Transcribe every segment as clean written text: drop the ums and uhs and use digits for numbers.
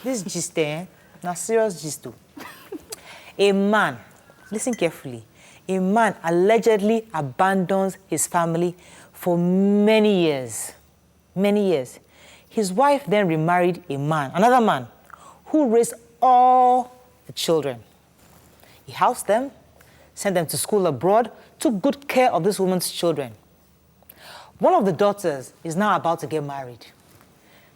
this gist there, now serious gist too. A man, listen carefully, a man allegedly abandons his family for many years. Many years. His wife then remarried a man, another man, who raised all the children. He housed them, sent them to school abroad, took good care of this woman's children. One of the daughters is now about to get married.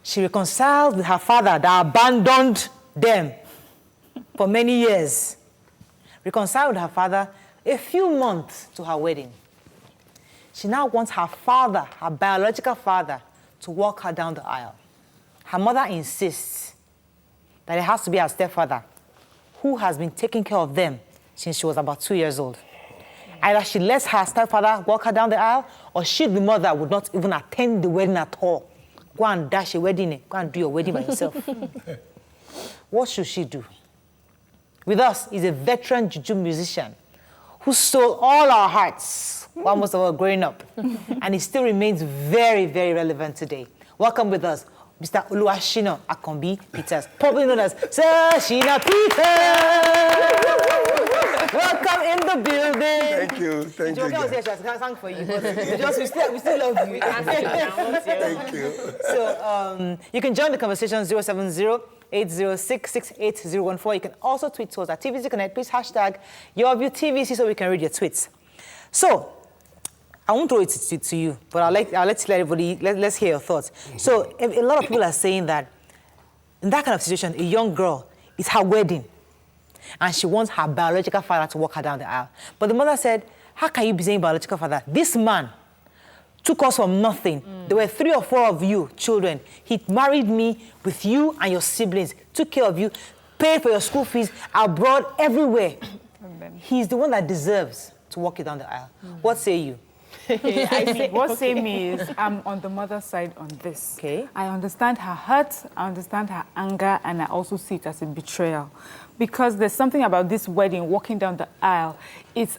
She reconciled with her father that abandoned them for many years. Reconciled with her father a few months to her wedding. She now wants her father, her biological father, to walk her down the aisle. Her mother insists that it has to be her stepfather, who has been taking care of them since she was about 2 years old. Either she lets her stepfather walk her down the aisle, or she, the mother, would not even attend the wedding at all. Go and dash a wedding, go and do your wedding by yourself. What should she do? With us is a veteran juju musician who stole all our hearts while most of us were growing up. And he still remains very, very relevant today. Welcome with us, Mr. Shina Akombi Peters, probably known as Sir Shina Peters. Welcome in the building. Thank you. Thank you. I was here, I sang for you, but we still love you. Thank you. So you can join the conversation 070-806-68014. You can also tweet to us at TVC Connect. Please hashtag YourViewTVC so we can read your tweets. So I won't throw it to you, but I'll let everybody, let's hear your thoughts. So a lot of people are saying that in that kind of situation, a young girl, it's her wedding, and she wants her biological father to walk her down the aisle. But the mother said, how can you be saying biological father? This man took us from nothing. There were 3 or 4 of you children. He married me with you and your siblings, took care of you, paid for your school fees, abroad, everywhere. He's the one that deserves to walk you down the aisle. What say you? What say me is I'm on the mother's side on this. Okay. I understand her hurt, I understand her anger, and I also see it as a betrayal. Because there's something about this wedding, walking down the aisle, it's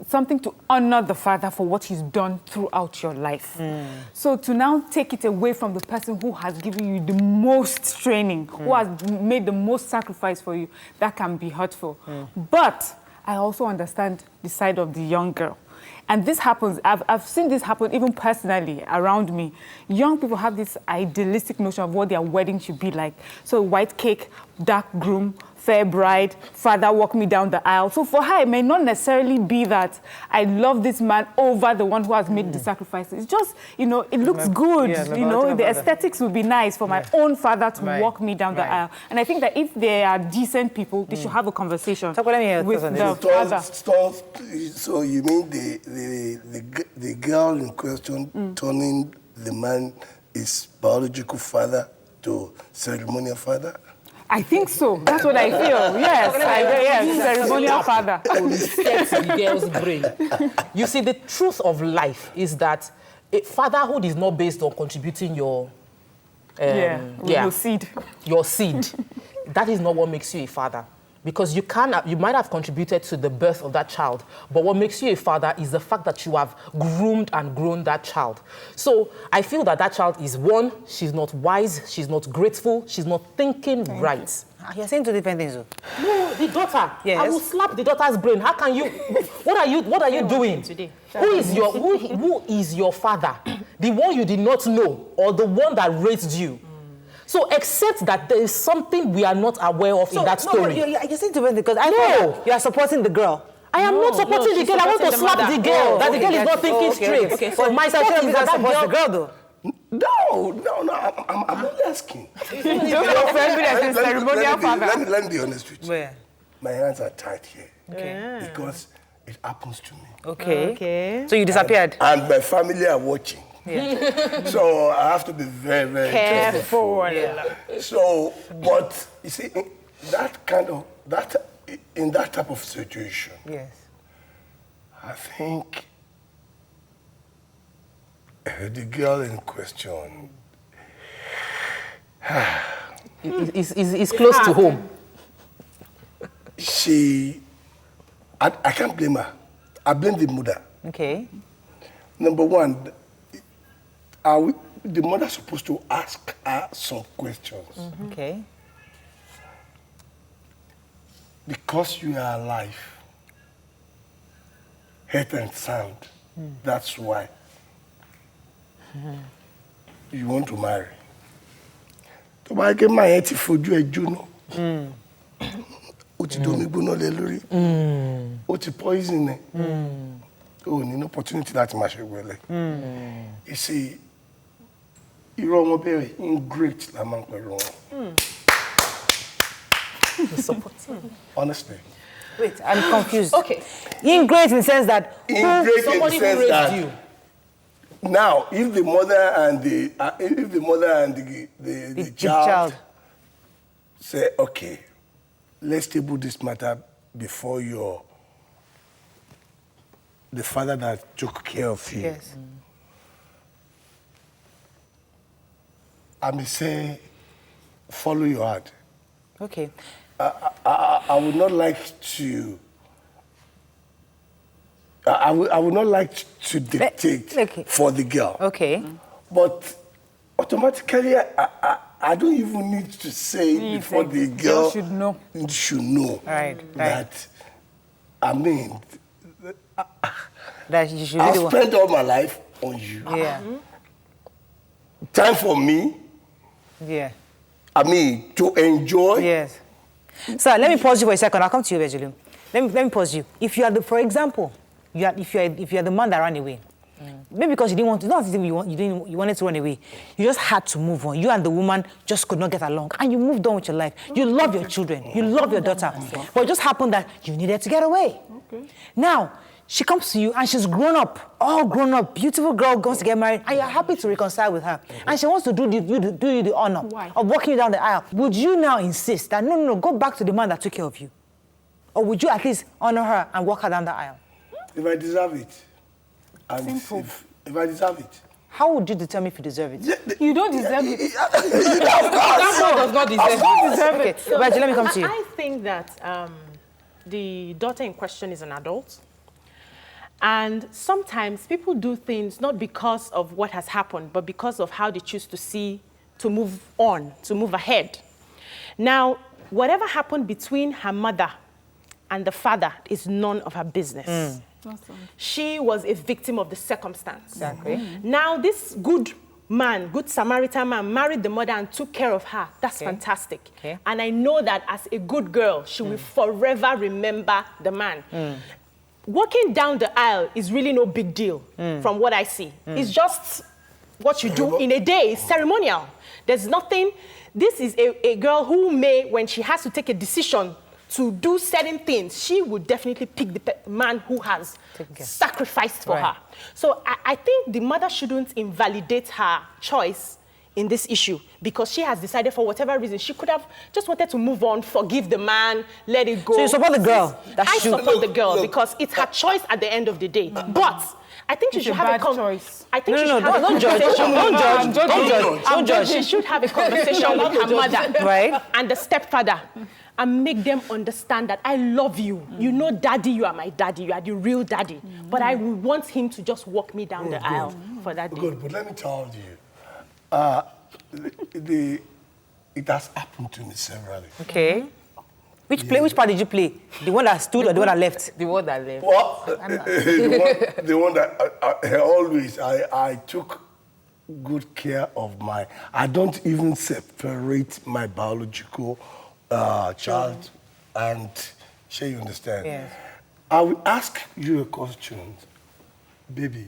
something to honor the father for what he's done throughout your life. So to now take it away from the person who has given you the most training, who has made the most sacrifice for you, that can be hurtful. But I also understand the side of the young girl. And this happens, I've seen this happen even personally around me. Young people have this idealistic notion of what their wedding should be like. So white cake, dark groom, fair bride, father walk me down the aisle. So for her, it may not necessarily be that I love this man over the one who has made the sacrifices. It's just, it looks good. The aesthetics would be nice for my own father to walk me down the aisle. And I think that if they are decent people, they should have a conversation with the father. So you mean the girl in question turning the man his biological father to ceremonial father? I think so. That's what I feel. Yes, ceremonial father. Reset the girl's brain. You see, the truth of life is that fatherhood is not based on contributing your seed. Your seed. That is not what makes you a father. Because you might have contributed to the birth of that child, but what makes you a father is the fact that you have groomed and grown that child. So I feel that child is one, she's not wise, she's not grateful, she's not thinking right. You're saying 2 different things, though. No, the daughter. Yes. I will slap the daughter's brain. How can you? What are you doing today? Who is your father? The one you did not know, or the one that raised you? So accept that there is something we are not aware of in that story. You're saying to me because I know you are supporting the girl. I am not supporting the girl. I want to slap the girl. That the girl is not thinking straight. Okay. So my thought is that supports the girl, though. No, I'm not asking. Ceremonial father. Let me be honest with you. Where? My hands are tied here. Okay. Because it happens to me. Okay. So you disappeared. And my family are watching. Yeah. So I have to be very, very careful. Yeah. So, but you see, in that type of situation, Yes. I think the girl in question is close to home. I can't blame her. I blame the mother. Okay. Number one, the mother's supposed to ask her some questions. Okay. Because you are alive, health and sound, that's why you want to marry. To bá ké máa yẹn ti fojú ẹ jóná. Ó ti domi gbóná lé lórí. Ó ti poison ẹ. Ó ní opportunity láti máa ṣe wẹ̀lẹ̀. You see, irú ọmọ bẹ́ẹ̀ ingrate la máa ń pẹ̀lú wọn. Honestly. Wait, I'm confused. Okay. Ingrate in the sense that Ingrate in the Somebody who sense raised that you. now, if the mother and the child say, okay, let's table this matter before the father that took care of you. yes. I may say, follow your heart. Okay. I would not like to. I would not like to dictate okay. for the girl. Okay. But automatically, I don't even need to say before the girl should know. should know Right. that. I mean, That you should I've really spent all my life on you. Yeah. Time for me. Yeah. I mean, to enjoy. Yes. Sir, let me pause you for a second. I'll come to you, Virgil. Let me pause you. If you are for example, if you are the man that ran away, maybe because you didn't want to, not as if you wanted to run away, you just had to move on. You and the woman just could not get along, and you moved on with your life. You love your children, you love your daughter, but it just happened that you needed to get away. Okay. Now she comes to you and she's grown up, all grown up, beautiful girl, wants to get married, and you're happy to reconcile with her, and she wants to do you the honor of walking you down the aisle. Would you now insist that no, go back to the man that took care of you, or would you at least honor her and walk her down the aisle? If I deserve it. And Simple. If I deserve it. How would you determine if you deserve it? You don't deserve it. That one does not deserve it. Okay, Virgil, let me come to you. I think that the daughter in question is an adult. And sometimes people do things not because of what has happened, but because of how they choose to move on, to move ahead. Now, whatever happened between her mother and the father is none of her business. She was a victim of the circumstance. Exactly. Now, this good man, good Samaritan man, married the mother and took care of her. That's fantastic. Okay. And I know that as a good girl, she will forever remember the man. Walking down the aisle is really no big deal from what I see. It's just what you do in a day. It's ceremonial. There's nothing. This is a girl who may, when she has to take a decision to do certain things, she would definitely pick the man who has sacrificed for her. So I think the mother shouldn't invalidate her choice in this issue because she has decided for whatever reason. She could have just wanted to move on, forgive the man, let it go. So you support the girl? I support the girl because it's her choice at the end of the day. But I think she should have a choice. I think she No, should have a don't judge. conversation. Don't judge. She should have a conversation with her mother Right. and the stepfather and make them understand that I love you. You know, daddy, you are my daddy. You are the real daddy. But I want him to just walk me down the aisle for that day. Good, but let me tell you, it has happened to me severally. Okay. Which part did you play? The one that stood or the one that left? The word that left. Well, the one that I took good care of I don't even separate my biological child and, sure you understand? Yes. I will ask you a question, baby.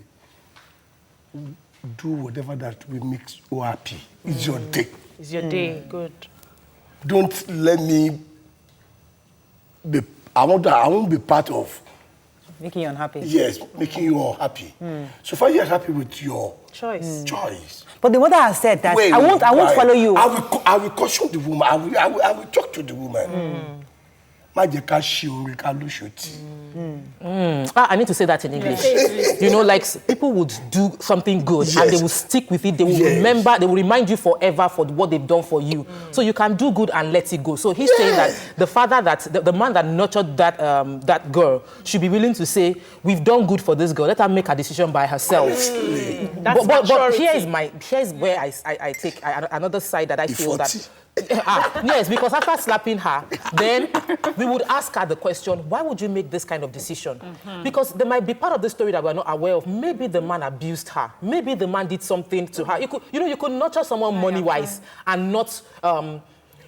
Do whatever that will make you happy. It's your day. It's your day. Good. Don't let me be. I won't be part of. Making you unhappy. Yes, making you all happy. So far, you're happy with your Choice. choice. But the mother has said that I won't follow you. I will caution the woman. I will talk to the woman. má jẹ́ ká ṣe oore ká lóṣòtì. I need to say that in English. You know, like people would do something good and they will stick with it. They will remember, they will remind you forever for what they've done for you. So you can do good and let it go. So he's saying that the father the man that nurtured that girl should be willing to say, we've done good for this girl. Let her make a decision by herself. But here's where I take another side that I feel that. Yes, because after slapping her, then we would ask her the question, why would you make this kind of decision? Because there might be part of the story that we're not aware of. Maybe the man abused her. Maybe the man did something to her. You could nurture someone money-wise and not...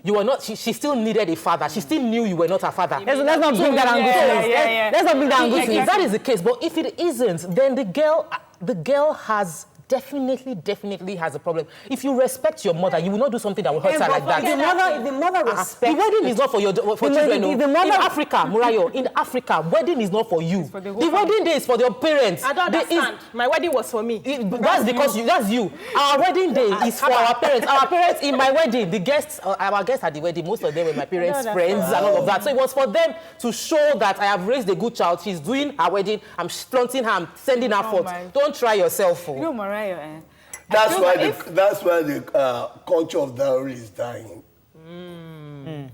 you were not. She still needed a father. She still knew you were not her father. Let's not bring that angle to it. Let's not bring that angle to it. If that is the case, but if it isn't, then the girl has... definitely has a problem. If you respect your mother, you will not do something that will hurt her like that. If the mother respects... The wedding is not for children. In Africa, Murayo, in Africa, wedding is not for you. The wedding day is for your parents. I don't understand. My wedding was for me. That's because that's you. Our wedding day is for our parents. Our parents, in my wedding, our guests at the wedding, most of them were my parents' friends and all of that. So it was for them to show that I have raised a good child. She's doing her wedding. I'm flaunting her. I'm sending her forth. Don't try yourself. That's why the culture of dowry is dying.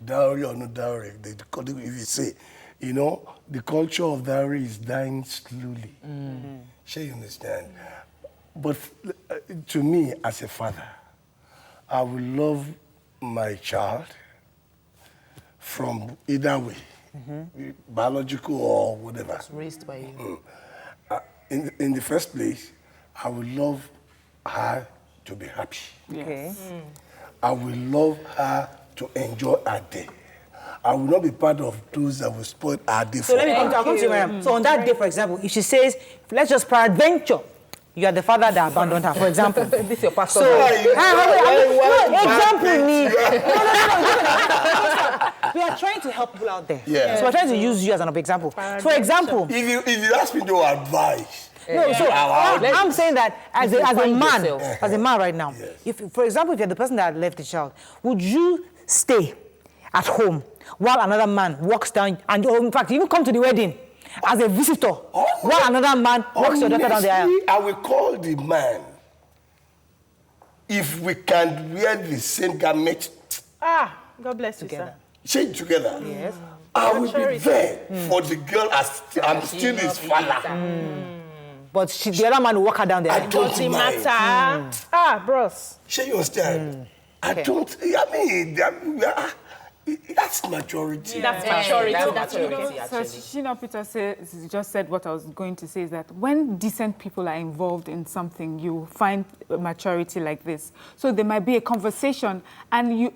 Dowry or no dowry, if you say, the culture of dowry is dying slowly. Sure, you understand? But to me, as a father, I will love my child from either way, biological or whatever. It's raised by you. In the first place, I will love her to be happy. Okay. I will love her to enjoy her day. I will not be part of those that will spoil her day for her. So let me come to you, Mariam. So on that day, for example, if she says, let's just peradventure, you are the father that abandoned her, for example. This is your pastor. So, example me. We are trying to help people out there. Yeah. So we're trying to use you as an example. For example, if you ask me to advise, I'm saying that as a man right now, yes. if, for example, if you're the person that left the child, would you stay at home while another man walks down and, in fact, even come to the wedding as a visitor while another man walks your daughter down the aisle? I will call the man if we can wear the same garment. God bless you, Together. sir. Change together. Yes. I will be there for the girl as I'm still his father. But the other man will walk her down the I aisle. don't Doesn't mind. matter. Bros. Sure, you understand? That's maturity. That's maturity. That's So maturity, actually. Shina Peter just said what I was going to say, is that when decent people are involved in something, you find maturity like this. So there might be a conversation, and it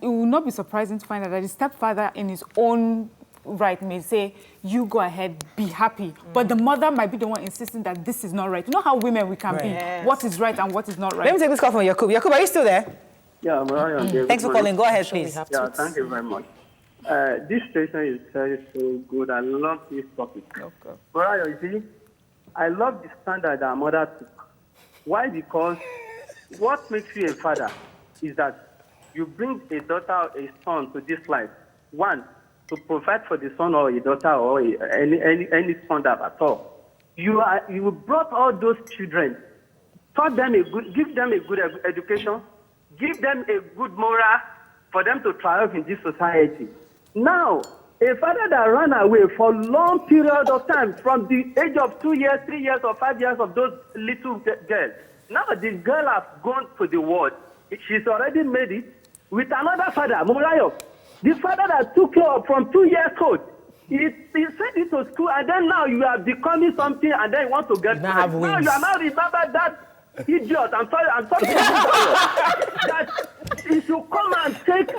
will not be surprising to find out that the stepfather in his own right may say, you go ahead, be happy. But the mother might be the one insisting that this is not right. You know how women we can be. Yes. What is right and what is not right. Let me take this call from Yakub. Yakub, are you still there? Yeah, Mariam. Thanks for calling. Go ahead, please. Yeah, thank you very much. This station is very so good. I love this topic. Okay. Mariam, you see, I love the standard our mother took. Why? Because what makes you a father is that you bring a daughter or a son to this life. One, to provide for the son or a daughter or any son at all. You brought all those children, taught them give them a good education, give them a good moral for them to triumph in this society. Now, a father that ran away for long period of time, from the age of 2 years, 3 years, or 5 years of those little girls. Now the girl has gone to the world. She's already made it with another father, Murayo. The father that took her up from 2 years old. He sent it to school, and then now you are becoming something, and then you want to get married. Now you are now remember that idiot. I'm sorry that you should come and take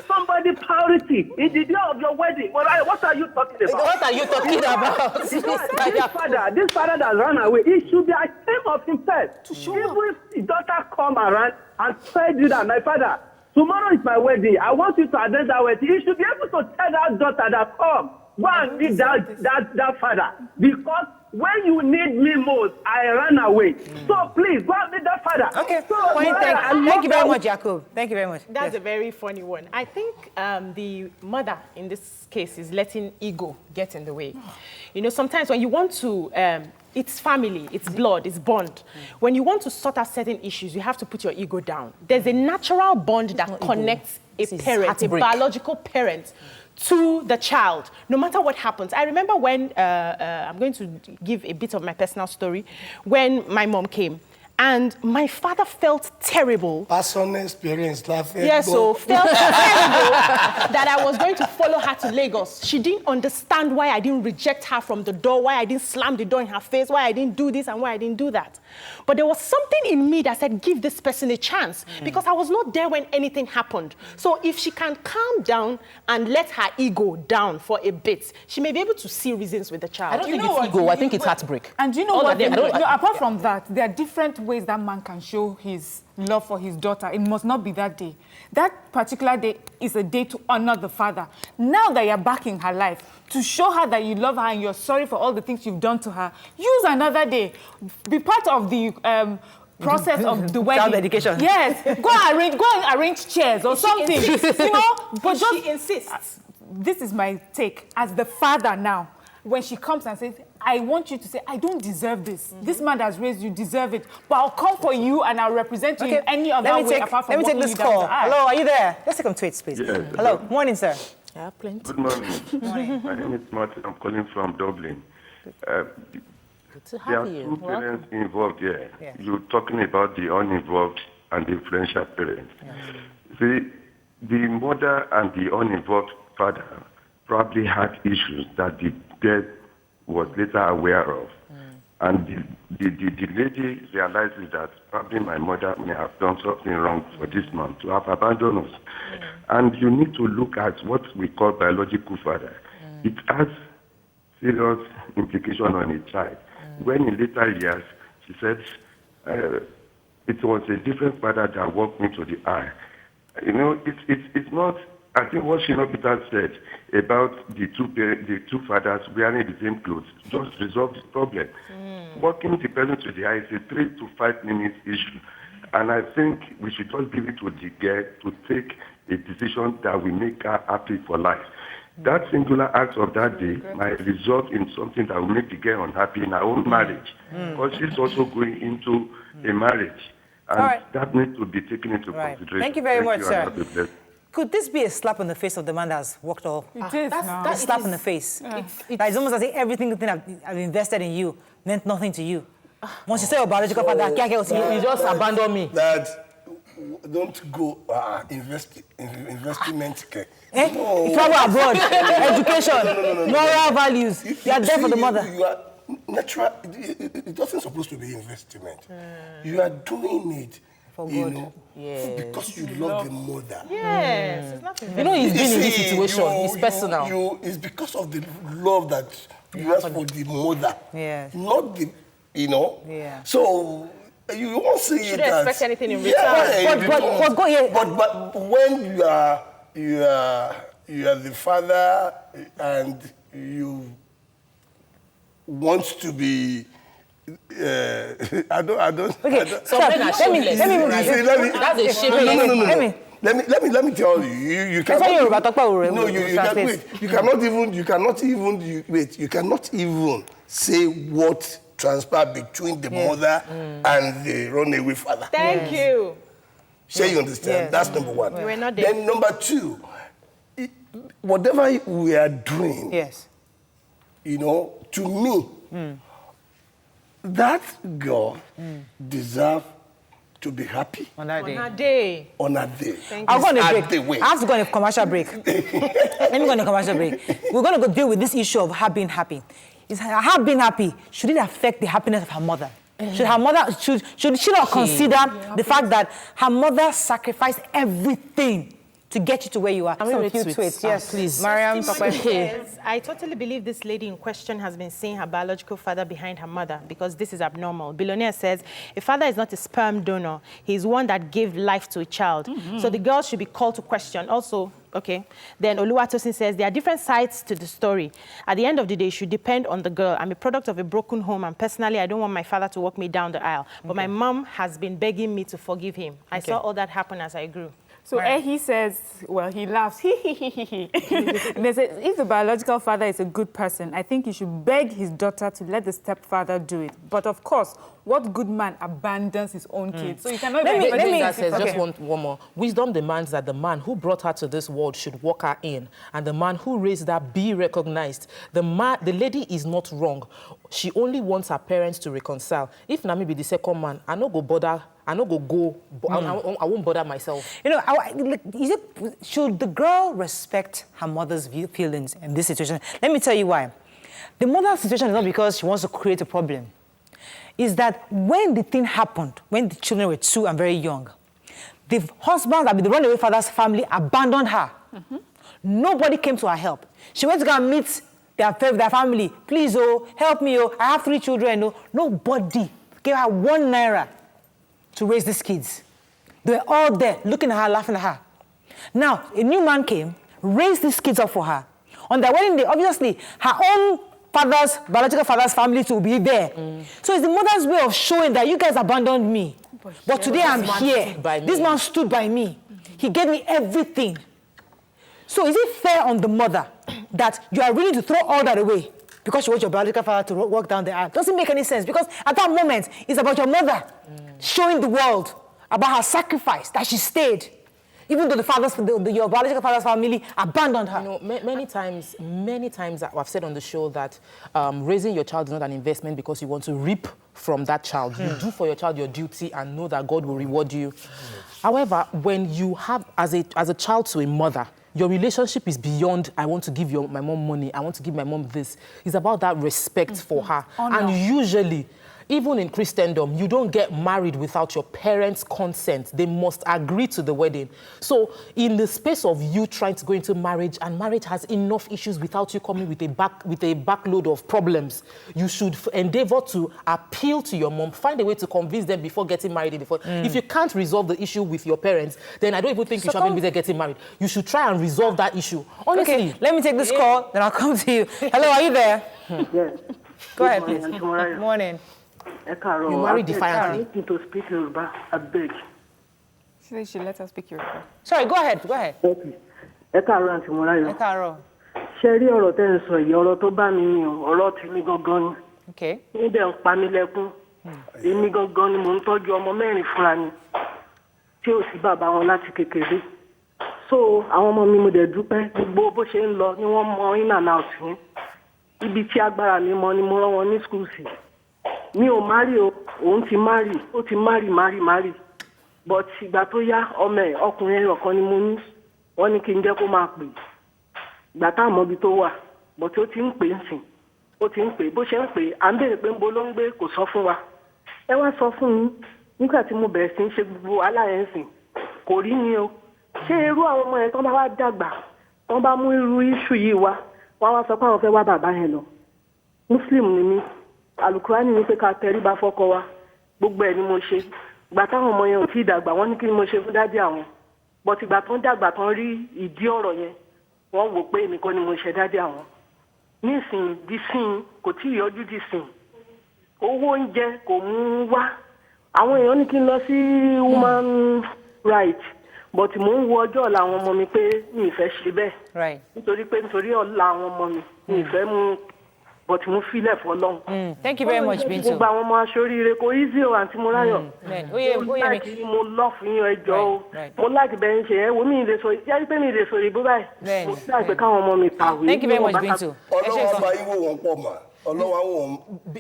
somebody priority in the day of your wedding. What are you talking about? What are you talking about? This father that ran away, he should be ashamed of himself. Even if his daughter come around and tell you that, my father, tomorrow is my wedding, I want you to attend that wedding. You should be able to tell that daughter that, come, Go and meet that father. Because when you need me most, I ran away. So please, go and meet that father. Okay, So, thank you very much, Jacob. Thank you very much. That's Yes. a very funny one. I think the mother in this case is letting ego get in the way. You know, sometimes when you want to, it's family, it's blood, it's bond. When you want to sort out certain issues, you have to put your ego down. There's a natural bond that connects a parent, a biological parent, to the child, no matter what happens. I remember when, I'm going to give a bit of my personal story, when my mom came. And my father felt terrible. Personal experience, laughing. Yeah, so felt terrible that I was going to follow her to Lagos. She didn't understand why I didn't reject her from the door, why I didn't slam the door in her face, why I didn't do this and why I didn't do that. But there was something in me that said, give this person a chance, because I was not there when anything happened. So if she can calm down and let her ego down for a bit, she may be able to see reasons with the child. I don't think it's ego, I think it's heartbreak. And you know All what? of them. Apart from that, there are different ways that man can show his love for his daughter. It must not be that day. That particular day is a day to honor the father. Now that you're back in her life, to show her that you love her and you're sorry for all the things you've done to her, use another day. Be part of the process of the wedding. Child dedication. Yes. Go and arrange chairs or something. You know, but just She insists. This is my take as the father now. When she comes and says, I want you to say, I don't deserve this. This man has raised you, deserve it. But I'll come for you and I'll represent you in any other way apart from let me take walking this you down call. the aisle. Hello, are you there? Let's take some tweets, please. Yes. Hello, morning, sir. Yeah, plenty. Good morning. My name is Martin. I'm calling from Dublin. To There have are you. two parents involved here. Yes. You're talking about the uninvolved and the influential parents. See, the mother and the uninvolved father probably had issues that the dad was later aware of. And the lady realizes that probably my mother may have done something wrong for this man to have abandoned us. And you need to look at what we call biological father. It has serious implication on a child. When in later years, she said, it was a different father that walked me to the eye. You know, it's not, I think what Shina Peter said about the two fathers wearing the same clothes just resolved the problem. Walking the person to the eye is a 3 to 5 minutes issue. And I think we should just give it to the girl to take a decision that will make her happy for life. That singular act of that day might result in something that will make the girl unhappy in her own marriage. Because she's also going into a marriage. And that needs to be taken into consideration. Thank you very much, and sir. have a blessed- Could this be a slap on the face of the man that's walked all? It is now. A slap on the face. It's almost as if everything I've invested in you meant nothing to you. Once you say your biological father, You just abandon me. That don't go investment care. Travel abroad, education, moral values. You are there for the mother. You are natural. It doesn't supposed to be investment. You are doing it for good. know, because you love the mother. Yes, it's not You know he's been in this See, situation. It's personal. It's because of the love that you have for the mother. Yes. Not the, Yeah. So you won't see Shouldn't it as, expect anything in But when you are the father and you want to be I don't. Okay, Some men are shameless. That's a shameless. Let me tell you. You cannot even say what transpired between the mother and the runaway father. Thank you. Sure, you understand? Yes. That's number one. You were not there. Then number two, whatever we are doing, yes. To me, that girl deserves to be happy On that On day. her day. on that day. I'll go on a At break. the way. I have to go on a commercial break. Let me go on a commercial break. We're going to go deal with this issue of her being happy. Is her being happy, should it affect the happiness of her mother? Should she not consider the fact that her mother sacrificed everything to get you to where you are? Can we read tweets? Yes, Please. Mariam, Says, I totally believe this lady in question has been seeing her biological father behind her mother because this is abnormal. Billionaire says, a father is not a sperm donor. He's one that gave life to a child. So the girl should be called to question. Also, Okay. Then Oluwatosin says, there are different sides to the story. At the end of the day, it should depend on the girl. I'm a product of a broken home, and personally, I don't want my father to walk me down the aisle. But my mom has been begging me to forgive him. I saw all that happen as I grew. So he says, well, he laughs. And they say, if the biological father is a good person, I think he should beg his daughter to let the stepfather do it. But of course, what good man abandons his own kids? So you cannot just one more. Wisdom demands that the man who brought her to this world should walk her in, and the man who raised her be recognized. The lady is not wrong. She only wants her parents to reconcile. If Nami be the second man, I no go bother. I no go. I won't bother myself. You know, should the girl respect her mother's feelings in this situation? Let me tell you why. The mother's situation is not because she wants to create a problem. Is that when the thing happened, when the children were 2 and very young, the husband, the runaway father's family abandoned her. Nobody came to her help. She went to go and meet their family. Please, help me, I have 3 children. Nobody gave her 1 naira to raise these kids. They were all there, looking at her, laughing at her. Now, a new man came, raised these kids up for her. On their wedding day, obviously, her own biological father's family to be there. So it's the mother's way of showing that you guys abandoned me. But today I'm here. This man stood by me. He gave me everything. So is it fair on the mother that you are willing to throw all that away because you want your biological father to walk down the aisle? Doesn't make any sense, because at that moment, it's about your mother showing the world about her sacrifice, that she stayed. Even though your biological father's family abandoned her. You know, many times I've said on the show that raising your child is not an investment because you want to reap from that child. You do for your child your duty and know that God will reward you. However, when you have, as a child to a mother, your relationship is beyond, I want to give my mom money, I want to give my mom this. It's about that respect for her. And usually, even in Christendom, you don't get married without your parents' consent. They must agree to the wedding. So in the space of you trying to go into marriage, and marriage has enough issues without you coming with a backload of problems, you should endeavor to appeal to your mom, find a way to convince them before getting married. If you can't resolve the issue with your parents, then I don't even think you should be getting married. You should try and resolve that issue. Honestly. Okay, let me take this call, then I'll come to you. Hello, are you there? Yes. Go ahead, please. Good morning. You married defiantly. I need to speak Yoruba, I beg. She said she let us speak Yoruba. Sorry, go ahead. Okay. Ẹ káàárọ̀ Aunty Morayo. Ẹ káàárọ̀. Ṣé rí ọ̀rọ̀ tẹ́ ń sọ yìí, ọ̀rọ̀ tó bá mi ni o, ọ̀rọ̀ tèmi gangan ni. Okay. Níbẹ̀ ń pa mí lẹ́kún. Èmi gangan ni mò ń tọ́jú ọmọ 4 fúnra mi, tí ò sí bàbá wọn láti kékeré. So àwọn ọmọ mi mo dẹ̀ dúpẹ́, gbogbo bó ṣe ń lọ ni wọ́n mọ in and out yẹn. Ibi tí agbára mi mọ ni mo rán wọn ní school sí. Mi ò marry o, òun ti marry, ó ti marry. But ìgbà tó yá ọmọ ẹ̀ ọkùnrin ọ̀kan ni mo ní, wọ́n ní kí n jẹ́ kó máa pè. Ìgbà tá àmọ́ ibi tó wà, but ó ti ń pè ń sìn, ó ti ń pè, bó ṣe ń pè, à ń béèrè pé ń bo ló ń gbé, kò sọ fún wa. Ẹ wá sọ fún mi, nígbà tí mo bẹ̀rẹ̀ sí ń ṣe gbogbo aláyẹ̀nsìn, kò rí ni o. Ṣé irú àwọn ọmọ yẹn tán bá wá dàgbà, tán bá mú irú iṣu yìí wá, wọ́n wá sọ pé àwọn fẹ́ wá bàbá yẹn lọ. Muslim ni mí. Alukurani ní pé ká tẹríba fọ́kọ wa, gbogbo ẹ̀ ni mo ṣe. Ìgbà táwọn ọmọ yẹn ò tí ì dàgbà, wọ́n ní kí ni mo ṣe fún dádì àwọn. But ìgbà tó ń dàgbà tán rí ìdí ọ̀rọ̀ yẹn, wọ́n wò pé èmi kọ́ ni mo ṣe dádì àwọn. Nísìnyí dísìn kò tí ì yọjú dísìn. Owó oúnjẹ kò mú wá. Àwọn èèyàn ní kí n lọ sí human rights, but mò ń wo ọjọ́ ọ̀la àwọn ọmọ mi pé mi ì fẹ́ ṣe bẹ́ẹ̀. Nítorí ọ̀la àwọn ọmọ mi ì fẹ́ mú. But mo feel it for long. Thank you very much, Bintu. Gbogbo àwọn ọmọ aṣoríire kò easy o, Aunty Morayo. Mo love yín ẹjọ́ o. Mo like bẹ́ẹ̀ ń ṣe ẹ́ wo mi lè sọ yẹ́rí pé mi lè sọ ìbú báyìí. Mo sì àgbẹ̀ káwọn ọmọ mi kàwé. Thank you very much, Bintu. Ọlọ́wọ́ bá yíwò wọn pọ̀ mà.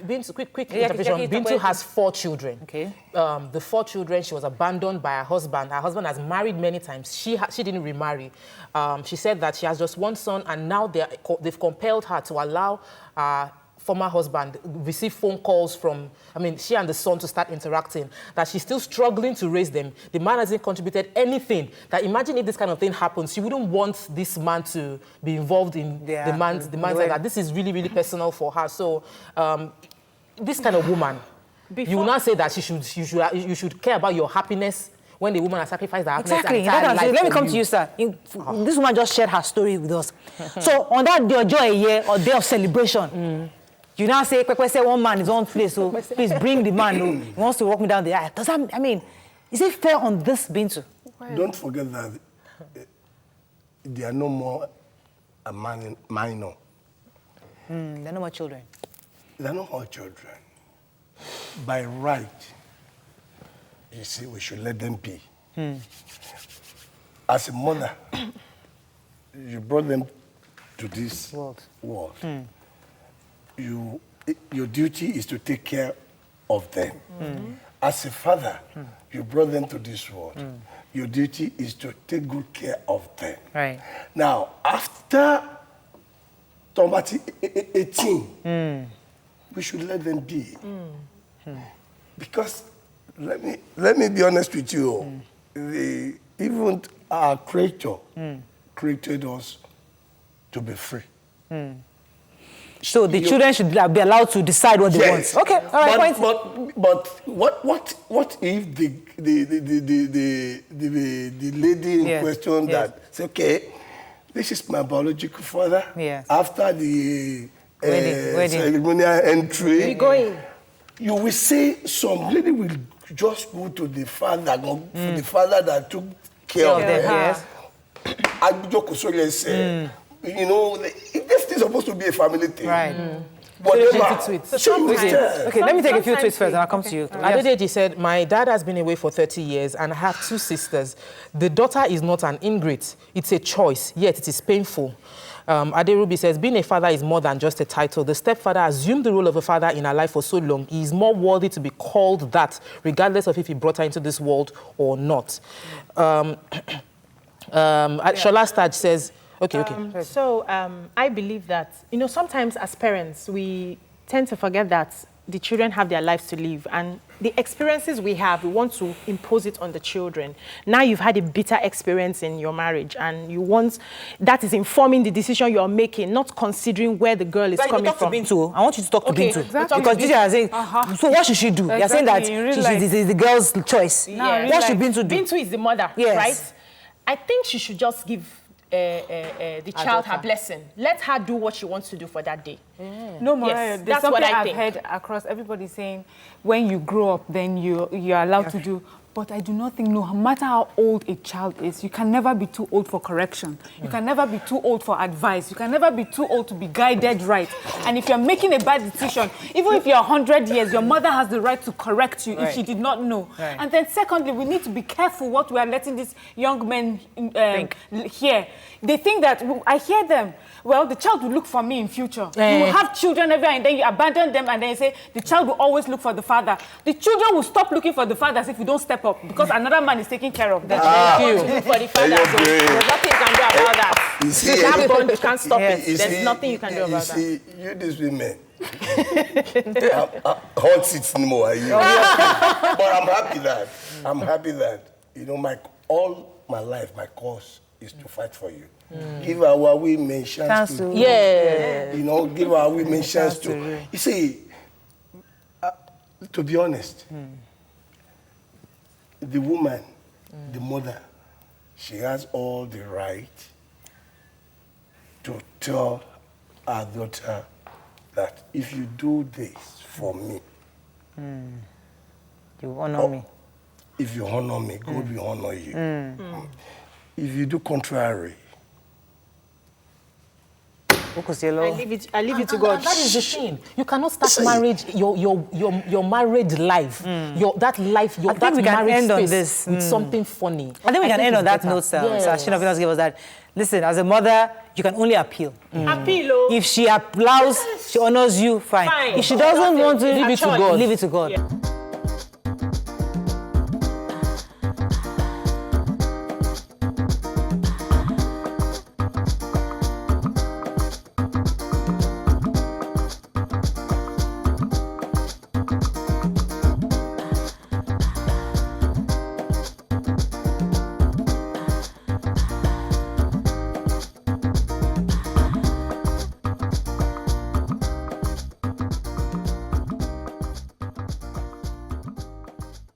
Bintu, quick interpretation. Bintu has 4 children. Okay. The 4 children, she was abandoned by her husband. Her husband has married many times. She didn't remarry. She said that she has just 1 son, and now they've compelled her to allow her former husband receive phone calls from, she and the son to start interacting, that she's still struggling to raise them. The man hasn't contributed anything. That imagine if this kind of thing happens, she wouldn't want this man to be involved in the man's like that. This is really, really personal for her. So this kind of woman, you will not say that you should care about your happiness when the woman has sacrificed her happiness Exactly. and entire life Let me for come you. to you, sir. This woman just shared her story with us. So on that day of joy year or day of celebration, you now say, say one man is on place, so please bring the man who wants to walk me down the aisle. Does that, I mean, is it fair on this Bintu? Don't forget that they are no more a minor. They're no more children. They are no more children. By right, you see, we should let them be. As a mother, you brought them to this world. Your duty is to take care of them. As a father, you brought them to this world. Your duty is to take good care of them. Right. Now, after 18, we should let them be. Because let me be honest with you. Even our Creator created us to be free. So the children should be allowed to decide what they want. Okay, all right, point. But what if the lady in question that says, okay, this is my biological father. Yes. After the Wedding. ceremonial entry, We're going. you will say some lady will just go to the father, for the father that took care of them. Yes. You know, this is supposed to be a family thing. Right. Whatever. Okay, let me take a few tweets first and I'll come to you. Adedeji said, my dad has been away for 30 years and I have 2 sisters. The daughter is not an ingrate. It's a choice, yet it is painful. Aderubi says, being a father is more than just a title. The stepfather assumed the role of a father in her life for so long. He is more worthy to be called that, regardless of if he brought her into this world or not. Shola Staj says, okay. I believe that, sometimes as parents, we tend to forget that the children have their lives to live, and the experiences we have, we want to impose it on the children. Now you've had a bitter experience in your marriage, and that is informing the decision you're making, not considering where the girl is coming from. Bintu. I want you to talk to Bintu. Exactly. Because you are saying, so what should she do? You're saying that this is the girl's choice. What should Bintu do? Bintu is the mother, right? I think she should just give the child her blessing. Let her do what she wants to do for that day. No, Mariah, that's what I think. I've heard across everybody saying, when you grow up, then you're allowed to do. But I do not think, no matter how old a child is, you can never be too old for correction. You can never be too old for advice. You can never be too old to be guided right. And if you're making a bad decision, even if you're 100 years, your mother has the right to correct you if she did not know. And then secondly, we need to be careful what we are letting these young men hear. They think that, I hear them, well, the child will look for me in future. You will have children everywhere and then you abandon them and then you say, the child will always look for the father. The children will stop looking for the fathers if you don't step up because another man is taking care of them. Look for the father. So there's nothing you can do about that. You see, You can't stop it. There's nothing you can do about that. You see, you these women, hot seats no more. But I'm happy that, all my life, my cause is to fight for you. Give our women chance to. Give our women chance to. You see, to be honest, the woman, the mother, she has all the right to tell her daughter that if you do this for me, you honor me. If you honor me, God will honor you. If you do contrary, I leave it to God. That is the thing. You cannot start marriage, your married life, that life, that marriage space with something funny. I think we can end on that note, sir. Shina gave us that. Listen, as a mother, you can only appeal. Appeal. If she allows, she honors you, fine. If she doesn't want to, leave it to God.